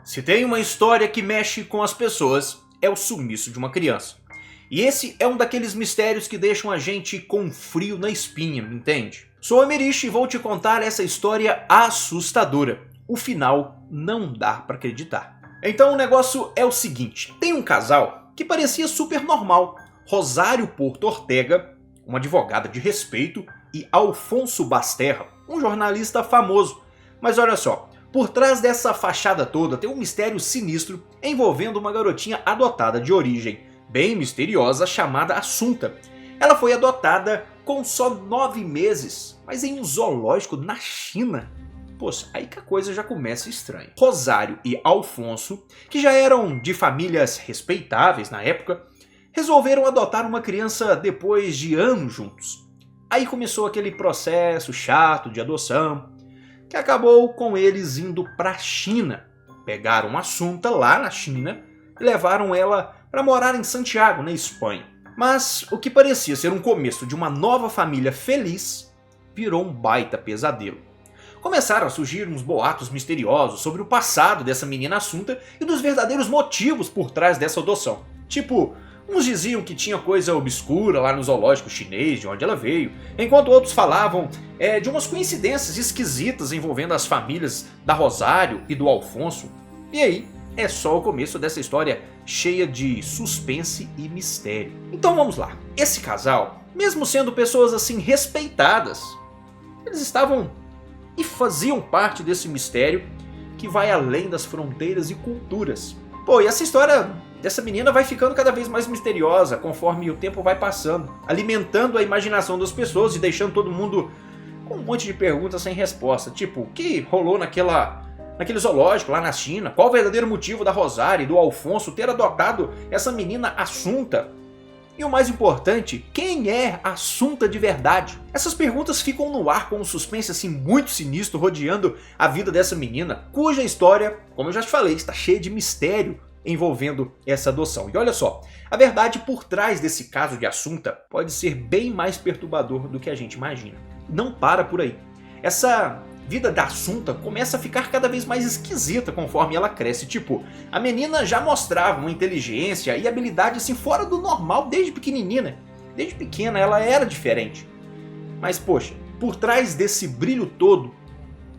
Se tem uma história que mexe com as pessoas, é o sumiço de uma criança. E esse é um daqueles mistérios que deixam a gente com frio na espinha, entende? Sou o Emerish e vou te contar essa história assustadora. O final não dá pra acreditar. Então o negócio é o seguinte, tem um casal que parecia super normal. Rosário Porto Ortega, uma advogada de respeito, e Alfonso Basterra, um jornalista famoso. Mas olha só, por trás dessa fachada toda tem um mistério sinistro envolvendo uma garotinha adotada de origem bem misteriosa chamada Assunta. Ela foi adotada com só 9 meses, mas em um zoológico na China. Poxa, aí que a coisa já começa estranha. Rosário e Alfonso, que já eram de famílias respeitáveis na época, resolveram adotar uma criança depois de anos juntos. Aí começou aquele processo chato de adoção, que acabou com eles indo para a China. Pegaram a Assunta lá na China e levaram ela para morar em Santiago, na Espanha. Mas o que parecia ser um começo de uma nova família feliz, virou um baita pesadelo. Começaram a surgir uns boatos misteriosos sobre o passado dessa menina Assunta e dos verdadeiros motivos por trás dessa adoção. Tipo, uns diziam que tinha coisa obscura lá no zoológico chinês de onde ela veio, enquanto outros falavam de umas coincidências esquisitas envolvendo as famílias da Rosário e do Alfonso. E aí, é só o começo dessa história cheia de suspense e mistério. Então vamos lá. Esse casal, mesmo sendo pessoas assim respeitadas, eles estavam e faziam parte desse mistério que vai além das fronteiras e culturas. Pô, e essa história dessa menina vai ficando cada vez mais misteriosa conforme o tempo vai passando, alimentando a imaginação das pessoas e deixando todo mundo com um monte de perguntas sem resposta. Tipo, o que rolou naquele zoológico lá na China? Qual o verdadeiro motivo da Rosário e do Alfonso ter adotado essa menina Assunta? E o mais importante, quem é Assunta de verdade? Essas perguntas ficam no ar com um suspense assim muito sinistro rodeando a vida dessa menina, cuja história, como eu já te falei, está cheia de mistério envolvendo essa adoção. E olha só, a verdade por trás desse caso de Assunta pode ser bem mais perturbador do que a gente imagina. Não para por aí. Essa vida da Assunta começa a ficar cada vez mais esquisita conforme ela cresce. Tipo, a menina já mostrava uma inteligência e habilidade assim fora do normal desde pequenininha, né? Desde pequena ela era diferente. Mas poxa, por trás desse brilho todo,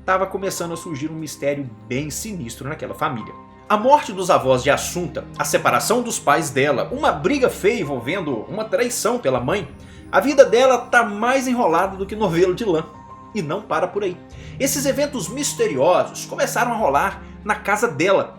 estava começando a surgir um mistério bem sinistro naquela família. A morte dos avós de Assunta, a separação dos pais dela, uma briga feia envolvendo uma traição pela mãe, a vida dela tá mais enrolada do que novelo de lã. E não para por aí. Esses eventos misteriosos começaram a rolar na casa dela.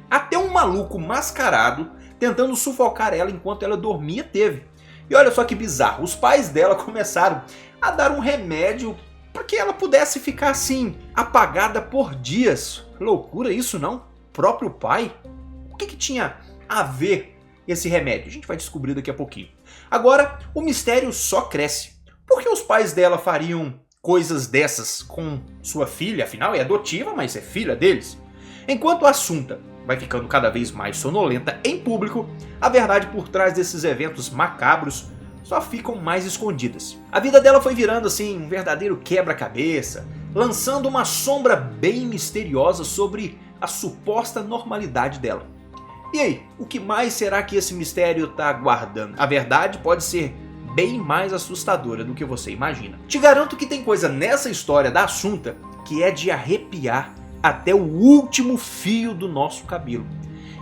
Até um maluco mascarado tentando sufocar ela enquanto ela dormia teve. E olha só que bizarro, os pais dela começaram a dar um remédio para que ela pudesse ficar assim, apagada por dias. Loucura isso não? Próprio pai? O que tinha a ver esse remédio? A gente vai descobrir daqui a pouquinho. Agora, o mistério só cresce. Por que os pais dela fariam coisas dessas com sua filha? Afinal é adotiva, mas é filha deles. Enquanto a Assunta vai ficando cada vez mais sonolenta em público, a verdade por trás desses eventos macabros só ficam mais escondidas. A vida dela foi virando assim um verdadeiro quebra-cabeça, lançando uma sombra bem misteriosa sobre a suposta normalidade dela. E aí, o que mais será que esse mistério está guardando? A verdade pode ser bem mais assustadora do que você imagina. Te garanto que tem coisa nessa história da Assunta que é de arrepiar até o último fio do nosso cabelo.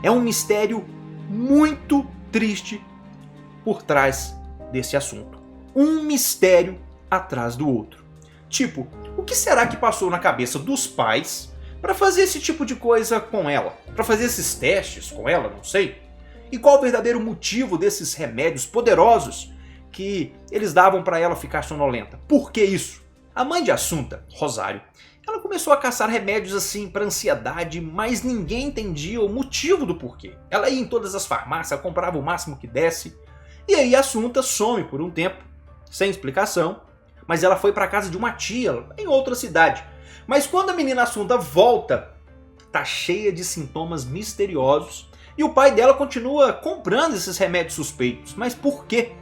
É um mistério muito triste por trás desse assunto. Um mistério atrás do outro. Tipo, o que será que passou na cabeça dos pais para fazer esse tipo de coisa com ela? Para fazer esses testes com ela, não sei. E qual o verdadeiro motivo desses remédios poderosos que eles davam para ela ficar sonolenta? Por que isso? A mãe de Assunta, Rosário, ela começou a caçar remédios assim para ansiedade, mas ninguém entendia o motivo do porquê. Ela ia em todas as farmácias, comprava o máximo que desse, e aí Assunta some por um tempo, sem explicação, mas ela foi para casa de uma tia em outra cidade. Mas quando a menina Assunta volta, tá cheia de sintomas misteriosos e o pai dela continua comprando esses remédios suspeitos. Mas por quê?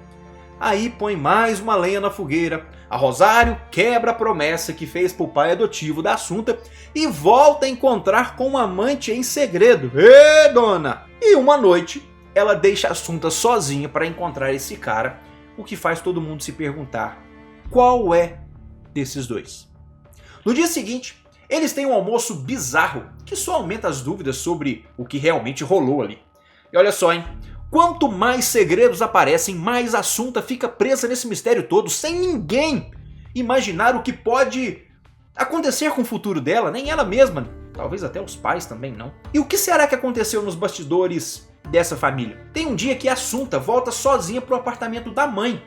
Aí põe mais uma lenha na fogueira. A Rosário quebra a promessa que fez pro pai adotivo da Assunta e volta a encontrar com o amante em segredo. Ê, dona! E uma noite, ela deixa a Assunta sozinha para encontrar esse cara, o que faz todo mundo se perguntar qual é desses dois. No dia seguinte, eles têm um almoço bizarro que só aumenta as dúvidas sobre o que realmente rolou ali. E olha só, hein? Quanto mais segredos aparecem, mais a Assunta fica presa nesse mistério todo, sem ninguém imaginar o que pode acontecer com o futuro dela, nem ela mesma, talvez até os pais também não. E o que será que aconteceu nos bastidores dessa família? Tem um dia que a Assunta volta sozinha pro apartamento da mãe,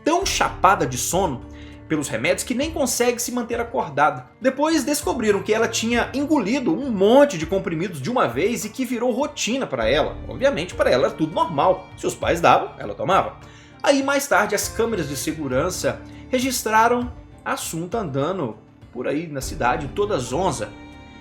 tão chapada de sono pelos remédios que nem consegue se manter acordada. Depois descobriram que ela tinha engolido um monte de comprimidos de uma vez e que virou rotina para ela. Obviamente para ela era tudo normal. Se os pais davam, ela tomava. Aí mais tarde as câmeras de segurança registraram a Assunta andando por aí na cidade toda zonza.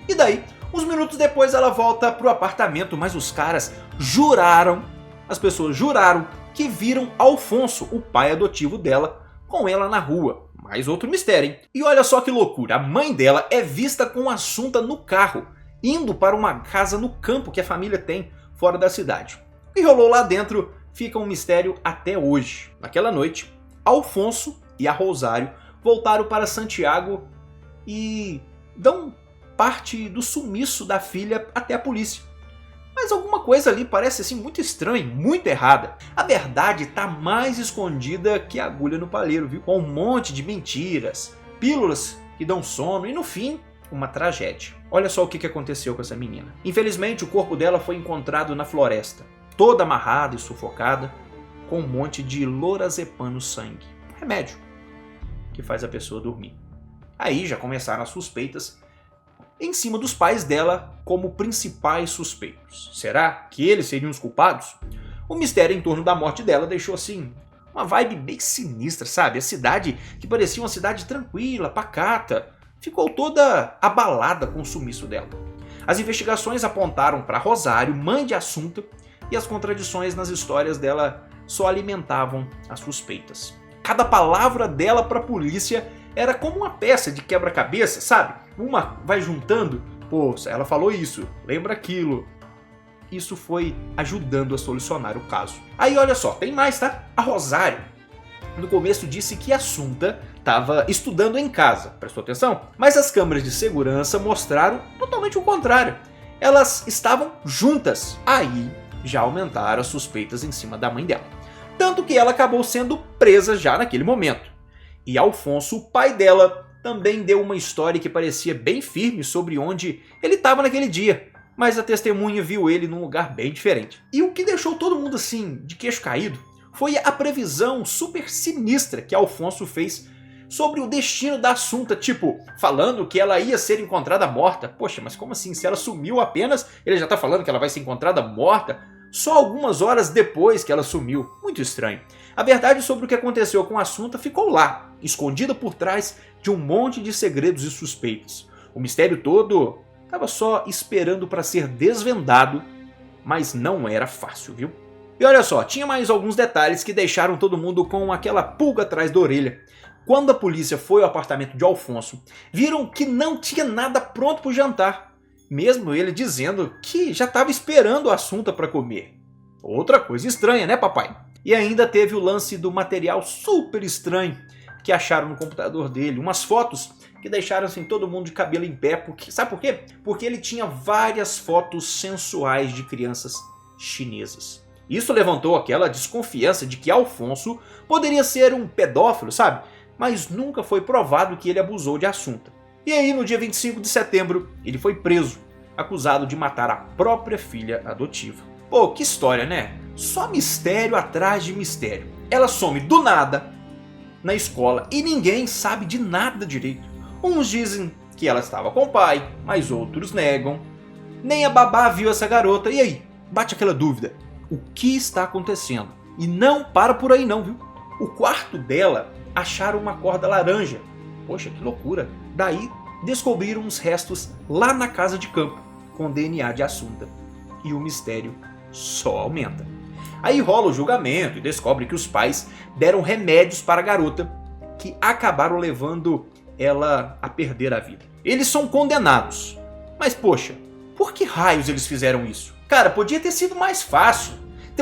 E daí, uns minutos depois ela volta pro apartamento, mas os caras juraram, as pessoas juraram que viram Alfonso, o pai adotivo dela, com ela na rua. Mais outro mistério, hein? E olha só que loucura, a mãe dela é vista com a Assunta no carro, indo para uma casa no campo que a família tem, fora da cidade. O que rolou lá dentro fica um mistério até hoje. Naquela noite, Alfonso e a Rosário voltaram para Santiago e dão parte do sumiço da filha até a polícia. Mas alguma coisa ali parece assim muito estranha, muito errada. A verdade está mais escondida que a agulha no palheiro, viu? Com um monte de mentiras, pílulas que dão sono e no fim, uma tragédia. Olha só o que aconteceu com essa menina. Infelizmente o corpo dela foi encontrado na floresta, toda amarrada e sufocada, com um monte de lorazepam no sangue. Remédio que faz a pessoa dormir. Aí já começaram as suspeitas em cima dos pais dela como principais suspeitos. Será que eles seriam os culpados? O mistério em torno da morte dela deixou assim uma vibe bem sinistra, sabe? A cidade, que parecia uma cidade tranquila, pacata, ficou toda abalada com o sumiço dela. As investigações apontaram para Rosário, mãe de Assunta, e as contradições nas histórias dela só alimentavam as suspeitas. Cada palavra dela para a polícia era como uma peça de quebra-cabeça, sabe? Uma vai juntando, pô, ela falou isso, lembra aquilo. Isso foi ajudando a solucionar o caso. Aí olha só, tem mais, tá? A Rosário, no começo disse que a Assunta estava estudando em casa, prestou atenção? Mas as câmeras de segurança mostraram totalmente o contrário. Elas estavam juntas. Aí já aumentaram as suspeitas em cima da mãe dela. Tanto que ela acabou sendo presa já naquele momento. E Alfonso, o pai dela, também deu uma história que parecia bem firme sobre onde ele estava naquele dia, mas a testemunha viu ele num lugar bem diferente. E o que deixou todo mundo assim, de queixo caído, foi a previsão super sinistra que Alfonso fez sobre o destino da Assunta, tipo, falando que ela ia ser encontrada morta. Poxa, mas como assim? Se ela sumiu apenas, ele já tá falando que ela vai ser encontrada morta só algumas horas depois que ela sumiu. Muito estranho. A verdade sobre o que aconteceu com a Assunta ficou lá, escondida por trás de um monte de segredos e suspeitas. O mistério todo estava só esperando para ser desvendado, mas não era fácil, viu? E olha só, tinha mais alguns detalhes que deixaram todo mundo com aquela pulga atrás da orelha. Quando a polícia foi ao apartamento de Alfonso, viram que não tinha nada pronto para o jantar, mesmo ele dizendo que já estava esperando a Assunta para comer. Outra coisa estranha, né, papai? E ainda teve o lance do material super estranho que acharam no computador dele, umas fotos que deixaram assim todo mundo de cabelo em pé, porque, sabe por quê? Porque ele tinha várias fotos sensuais de crianças chinesas. Isso levantou aquela desconfiança de que Alfonso poderia ser um pedófilo, sabe? Mas nunca foi provado que ele abusou de Assunta. E aí, no dia 25 de setembro, ele foi preso, acusado de matar a própria filha adotiva. Pô, que história, né? Só mistério atrás de mistério. Ela some do nada na escola e ninguém sabe de nada direito. Uns dizem que ela estava com o pai, mas outros negam. Nem a babá viu essa garota. E aí? Bate aquela dúvida. O que está acontecendo? E não para por aí não, viu? O quarto dela acharam uma corda laranja. Poxa, que loucura. Daí descobriram uns restos lá na casa de campo, com DNA de Assunta. E o mistério só aumenta. Aí rola o julgamento e descobre que os pais deram remédios para a garota que acabaram levando ela a perder a vida. Eles são condenados. Mas poxa, por que raios eles fizeram isso? Cara, podia ter sido mais fácil.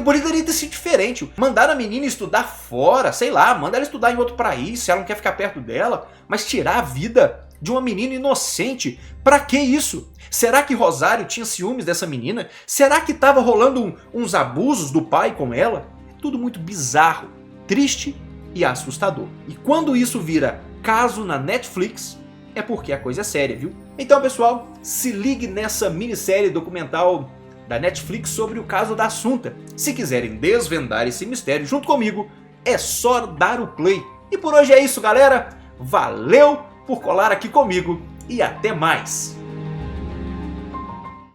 Poderia ter sido diferente. Mandar a menina estudar fora, sei lá, manda ela estudar em outro país se ela não quer ficar perto dela. Mas tirar a vida de uma menina inocente, pra que isso? Será que Rosário tinha ciúmes dessa menina? Será que tava rolando uns abusos do pai com ela? É tudo muito bizarro, triste e assustador. E quando isso vira caso na Netflix, é porque a coisa é séria, viu? Então, pessoal, se ligue nessa minissérie documental da Netflix sobre o caso da Assunta. Se quiserem desvendar esse mistério junto comigo, é só dar o play. E por hoje é isso, galera. Valeu por colar aqui comigo e até mais.